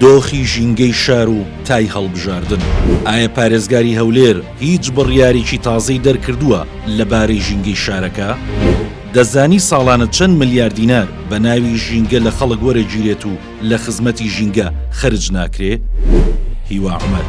دۆخی ژینگەی شار و تای هەڵبژاردن. ئایا پارێزگاری هەولێر هیچ بڕیارێکی تازەی دەرکردووە لەبارەی ژینگەی شارەکە؟ دەزانی ساڵانە چەند ملیار دینار بە ناوی ژینگە لە خەڵک وەرەگیرێت و لە خزمەتی ژینگە خرج ناکرێ؟ هیوا عومەر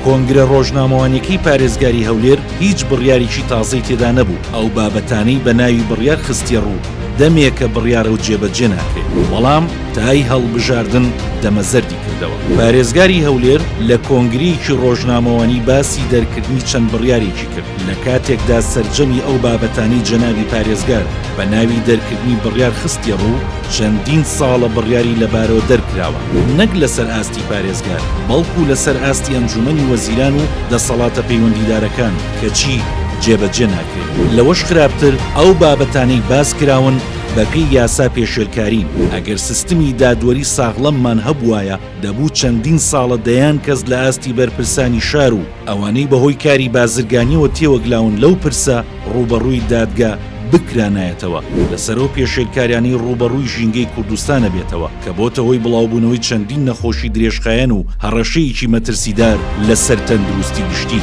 کۆنگرە ڕۆژنامەوانیەکەی پارێزگاری هەولێر هیچ بڕیارێکی تازەی تێدا نەبوو. ئەو بابەتانەی بە ناوی بڕیار خستیە ڕوو دەمێکە بڕیارە و جێبەجێ ناکرێت، بەڵام تای هەڵبژاردن دەمەزەردی کردەوە. پارێزگاری هەولێر لە کۆنگرەیەکی ڕۆژنامەوانی باسی دەرکردنی چەند بڕیارێکی کرد. لە کاتێکدا سەرجەمی ئەو بابەتانی جەنابی پارێزگار بە ناوی دەرکردنی بڕیار خستیە ڕوو، چەندین ساڵە بڕیاری لەبارەوە دەرکراوە، نەک لەسەر ئاستی پارێزگار، بەڵکو لەسەر ئاستی ئەنجومەنی وەزیران و دەسەڵاتە پەیوەندیدارەکان کەچی جێبەجێ ناکرێت. لەوەش خراپتر ئەو بابەتانەی باس کراون بەپێی یاسا پێشێلکارین. ئەگەر سیستمی دادوەری ساغڵەممان هەبوایە دەبوو چەندین ساڵە دەیان کەس لە ئاستی بەرپرسانی شار و ئەوانەی بەهۆی کاری بازرگانیەوە تێوەگلاون لەو پرسە ڕوبەڕووی دادگا بکرانایەتەوە. لەسەرەوە پێشێلکاریانی ڕوبەڕووی ژینگەی کوردستانە بێتەوە کە بۆتە هۆی بڵاوبوونەوەی چەندین نەخۆشی درێژخایەن و هەڕەشەیەکی مەترسیدار لەسەر تەندروستی گشتی.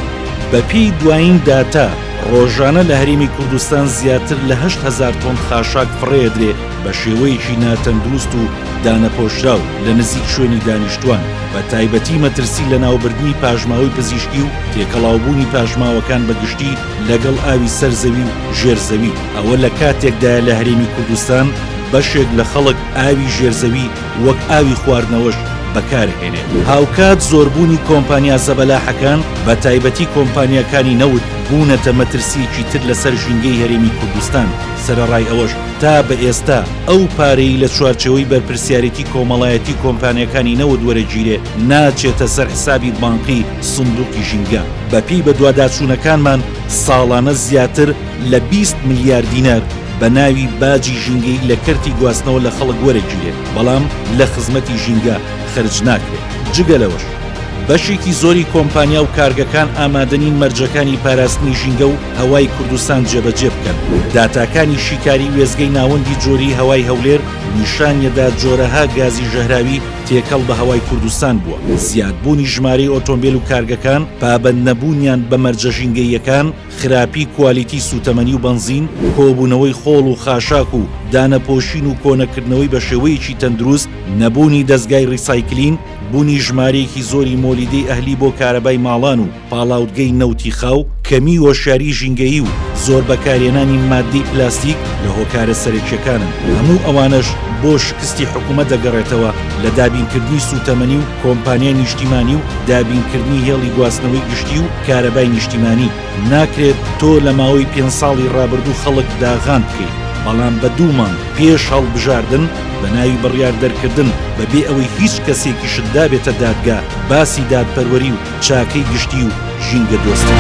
بەپێی دوایین داتا ڕۆژانە لە هەرێمی کوردستان زیاتر لە 8,000 تۆن خاشاک فڕێدرێ بە شێوەیەکی ناتەندروست و دانەپۆشراو لە نزیک شوێنی دانیشتوان، بە تایبەتی مەترسی لە ناوبردنی پاژماوەی پزیشکی و تێکەڵاوبوونی پاژماوەکان بەگشتی لەگەڵ ئاوی سەرزەوی و ژێرزەوی. ئەوە لە کاتێکدا لە هەرێمی کوردستان بەشێک لە خەڵک ئاوی ژێرزەوی وەک ئاوی خواردنەوەش بەکارهێنێت. هاوکات زۆربوونی کۆمپانیا زەبەلاحەکان بە تایبەتی کۆمپانیەکانی نەوت بوونەتە مەترسیەکی تر لەسەر ژینگەی هەرێمی کوردستان. سەرەڕای ئەوەش تا بە ئێستا ئەو پارەی لە چوارچەوەی بەرپرسیارەتی کۆمەڵایەتی کۆمپانیەکانی نەوت وەرەگیرێ ناچێتە سەر حسابی بانقی سندوقی ژینگە. بەپێی بەدواداچوونەکانمان ساڵانە زیاتر لە 20 ملیار دینار بە ناوی باجی ژینگەی لە کەرتی گواستنەوە لە خەڵک وەرەگیرێت، بەڵام لە خزمەتی ژینگە خرج ناکرێت. جگەلەوەش بەشێکی زۆری کۆمپانیا و کارگەکان ئامادەنین مەرجەکانی پاراستنی ژینگە و هەوای کوردستان جێبەجێ بکەن. داتاکانی شیکاری وێزگەی ناوەندی جۆری هەوای هەولێر نیشانیەدا جۆرەها گازی ژەهراوی تێکەڵ بە هەوای کوردستان بووە. زیادبوونی ژمارەی ئۆتۆمبیل و کارگەکان، پابەند نەبوونیان بە مەرجە ژینگەییەکان، خراپی کوالیتی سوتەمەنی و بەنزین، کۆبوونەوەی خۆڵ و خاشاک و دانەپۆشین و کۆنەکردنەوەی بە شێوەیەکی تەندروست، نەبوونی دەستگای ڕیسایکلین، بوونی ژمارەیەکی زۆری مۆلیدەی ئەهلی بۆ کارەبای ماڵان و پاڵاوتگەی نەوتی خاو، کەمی وەشاری ژینگەیی و زۆر بەکارهێنانی مادەی پلاستیک لە هۆکارە سەرەکیەکانن. هەموو ئەوانش بۆ شکستی حکوومەت دەگەڕێتەوە لە دابینکردنی سوتەمەنی و کۆمپانیای نیشتیمانی و دابینکردنی هێڵی گواستنەوەی گشتی و کارەبای نیشتیمانی. ناکرێت تۆ لە ماوەی 5 ساڵی ڕابردوو خەڵک داغان بکەیت، بەڵام بە دوومان پێش هەڵبژاردن بە ناوی بڕیار دەرکردن بەبێ ئەوەی هیچ کەسێکی شتدا بێتە دادگا باسی دادپەروەری و چاکەی گشتی و ژینگە دۆستی.